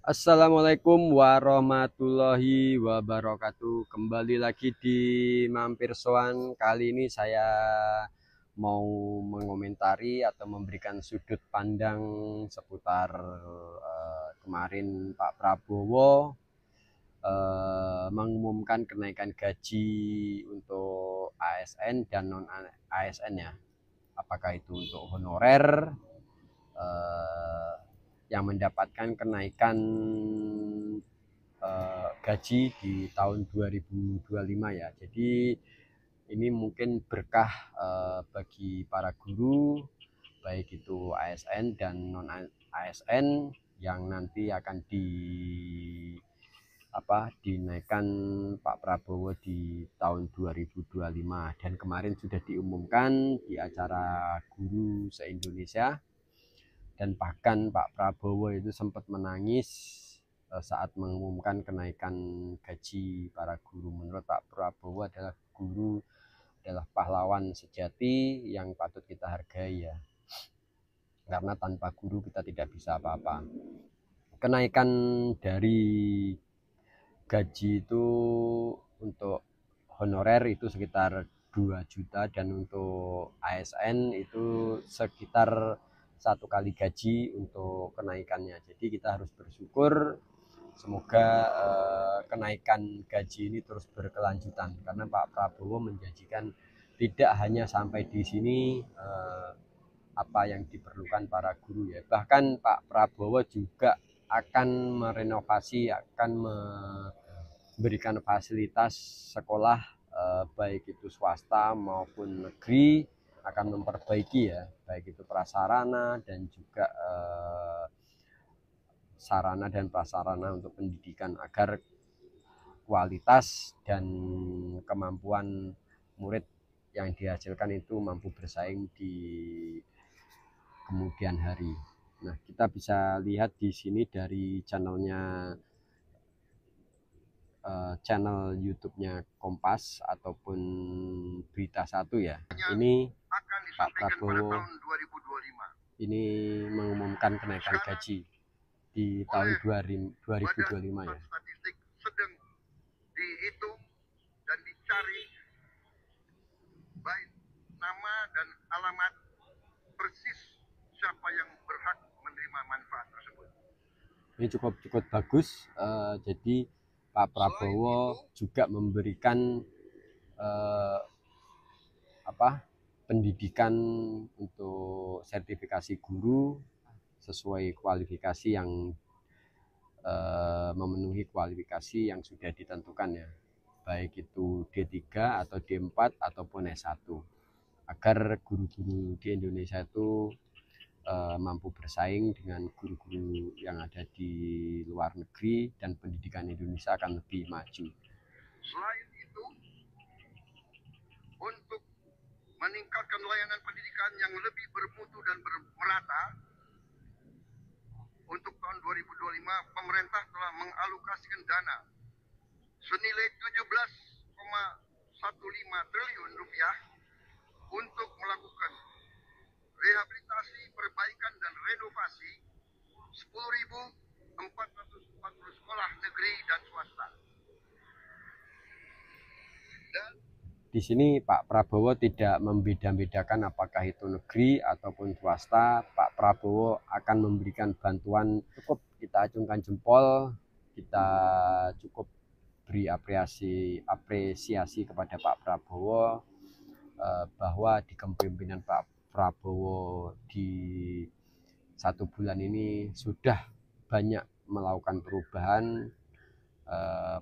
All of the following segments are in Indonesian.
Assalamualaikum warahmatullahi wabarakatuh. Kembali lagi di Mampir Soan. Kali ini saya mau mengomentari atau memberikan sudut pandang seputar kemarin Pak Prabowo mengumumkan kenaikan gaji untuk ASN dan non ASN ya. Apakah itu untuk honorer eh, yang mendapatkan kenaikan gaji di tahun 2025 ya. Jadi ini mungkin berkah bagi para guru, baik itu ASN dan non ASN yang nanti akan dinaikkan Pak Prabowo di tahun 2025. Dan kemarin sudah diumumkan di acara guru se-Indonesia, dan bahkan Pak Prabowo itu sempat menangis saat mengumumkan kenaikan gaji para guru. Menurut Pak Prabowo adalah guru adalah pahlawan sejati yang patut kita hargai ya, karena tanpa guru kita tidak bisa apa-apa. Kenaikan dari gaji itu untuk honorer itu sekitar 2 juta, dan untuk ASN itu sekitar 1 kali gaji untuk kenaikannya. Jadi kita harus bersyukur, semoga kenaikan gaji ini terus berkelanjutan, karena Pak Prabowo menjanjikan tidak hanya sampai di sini apa yang diperlukan para guru ya. Bahkan Pak Prabowo juga akan merenovasi, akan memberikan fasilitas sekolah baik itu swasta maupun negeri, akan memperbaiki ya, baik itu prasarana dan juga sarana dan prasarana untuk pendidikan, agar kualitas dan kemampuan murid yang dihasilkan itu mampu bersaing di kemudian hari. Nah, kita bisa lihat di sini dari channel YouTube-nya Kompas ataupun Berita Satu ya. Ini Pak Prabowo ini mengumumkan kenaikan gaji di tahun 2025 ya. Statistik sedang dihitung dan dicari baik nama dan alamat persis siapa yang berhak menerima manfaat tersebut. Ini cukup bagus. Jadi Pak Prabowo juga memberikan pendidikan untuk sertifikasi guru sesuai kualifikasi yang memenuhi kualifikasi yang sudah ditentukan ya, baik itu D3 atau D4 ataupun S1, agar guru-guru di Indonesia itu mampu bersaing dengan guru-guru yang ada di luar negeri, dan pendidikan Indonesia akan lebih maju. Selain itu, untuk meningkatkan layanan pendidikan yang lebih bermutu dan merata, untuk tahun 2025 pemerintah telah mengalokasikan dana senilai 17,15 triliun rupiah untuk melakukan rehabilitasi, perbaikan dan renovasi 10.440 sekolah negeri dan swasta. Di sini Pak Prabowo tidak membeda-bedakan apakah itu negeri ataupun swasta. Pak Prabowo akan memberikan bantuan. Cukup kita acungkan jempol, kita cukup beri apresiasi kepada Pak Prabowo bahwa di kepemimpinan Pak Prabowo di 1 bulan ini sudah banyak melakukan perubahan.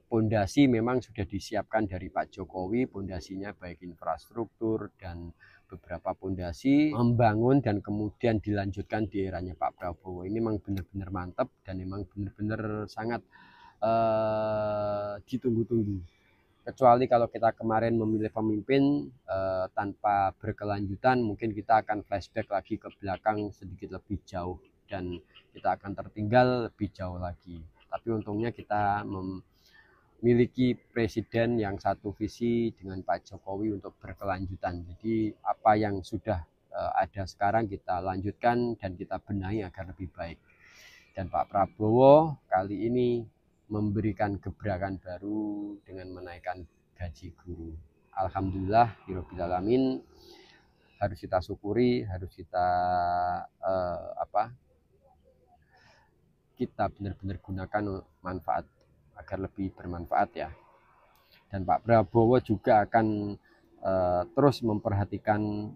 Pondasi memang sudah disiapkan dari Pak Jokowi, pondasinya baik infrastruktur dan beberapa pondasi membangun, dan kemudian dilanjutkan di eranya Pak Prabowo. Ini memang benar-benar mantap dan memang benar-benar sangat ditunggu-tunggu. Kecuali kalau kita kemarin memilih pemimpin tanpa berkelanjutan, mungkin kita akan flashback lagi ke belakang sedikit lebih jauh dan kita akan tertinggal lebih jauh lagi. Tapi untungnya kita memiliki presiden yang satu visi dengan Pak Jokowi untuk berkelanjutan. Jadi apa yang sudah ada sekarang kita lanjutkan dan kita benahi agar lebih baik. Dan Pak Prabowo kali ini memberikan gebrakan baru dengan menaikkan gaji guru. Alhamdulillah, birobbil alamin, harus kita syukuri, harus kita kita benar-benar gunakan manfaat agar lebih bermanfaat ya. Dan Pak Prabowo juga akan terus memperhatikan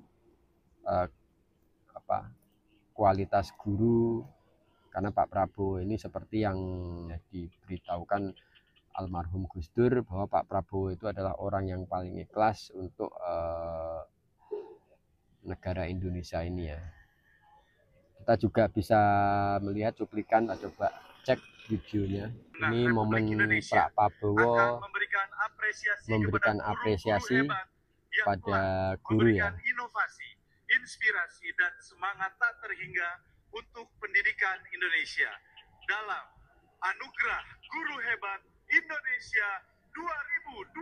kualitas guru, karena Pak Prabowo ini seperti yang diberitahukan almarhum Gus Dur bahwa Pak Prabowo itu adalah orang yang paling ikhlas untuk negara Indonesia ini ya. Kita juga bisa melihat cuplikan, coba cek videonya. Ini momen Pak Prabowo memberikan apresiasi pada guru ya. Inovasi, inspirasi dan semangat tak terhingga untuk pendidikan Indonesia dalam Anugerah Guru Hebat Indonesia 2024.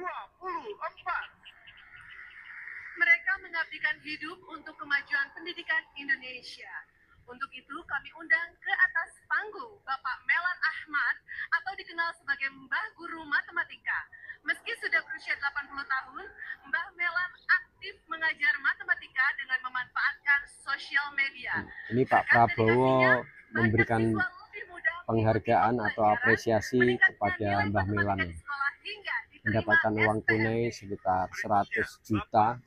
Mereka mengabdikan hidup untuk kemajuan pendidikan Indonesia. Untuk itu kami undang ke atas panggung Bapak Melan Ahmad atau dikenal sebagai Mbah Guru Matematika. Meski sudah berusia 80 tahun, Mbah Melan aktif mengajar matematika dengan memanfaatkan sosial media. Ini Pak Prabowo memberikan penghargaan atau apresiasi kepada Mbah Melan. Mendapatkan uang tunai sekitar 100 juta.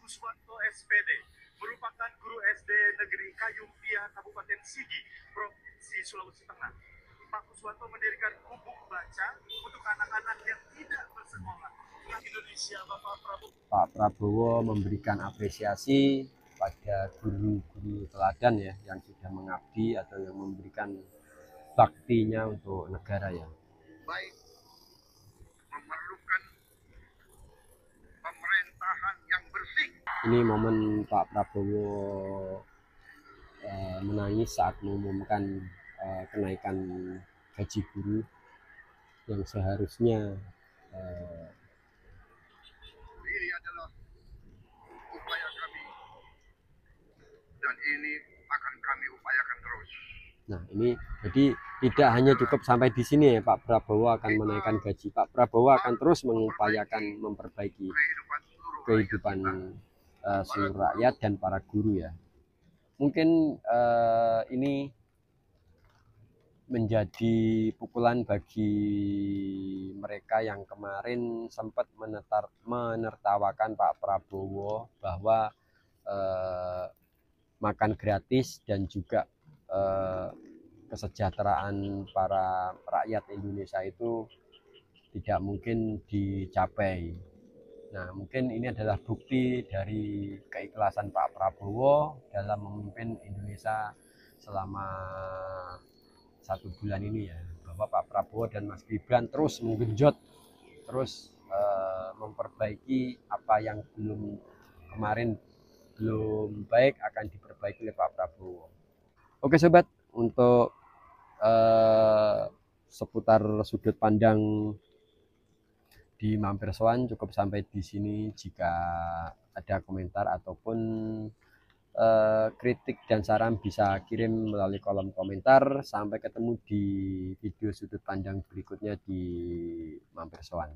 SPD merupakan guru SD Negeri Kayumpia, Kabupaten Sigi, Provinsi Sulawesi Tengah. Pak Kuswanto mendirikan gubuk baca untuk anak-anak yang tidak bersekolah. Indonesia, Pak Prabowo memberikan apresiasi pada guru-guru teladan ya, yang sudah mengabdi atau yang memberikan baktinya untuk negara ya. Baik, memerlukan pemerintahan yang bersih. Ini momen Pak Prabowo menangis saat mengumumkan kenaikan gaji guru yang seharusnya ini adalah upaya kami dan ini akan kami upayakan terus. Nah, ini jadi tidak hanya cukup sampai di sini ya, Pak Prabowo akan menaikkan gaji. Pak Prabowo akan terus mengupayakan memperbaiki kehidupan seluruh rakyat dan para guru ya. Mungkin ini menjadi pukulan bagi mereka yang kemarin sempat menertawakan Pak Prabowo bahwa makan gratis dan juga kesejahteraan para rakyat Indonesia itu tidak mungkin dicapai. Nah, mungkin ini adalah bukti dari keikhlasan Pak Prabowo dalam memimpin Indonesia selama 1 bulan ini ya, bahwa Pak Prabowo dan Mas Gibran terus menggenjot, terus memperbaiki apa yang kemarin belum baik akan diperbaiki oleh Pak Prabowo. Oke sobat, untuk seputar sudut pandang di Mampir Soan cukup sampai di sini. Jika ada komentar ataupun kritik dan saran bisa kirim melalui kolom komentar. Sampai ketemu di video sudut pandang berikutnya di Mampir Soan.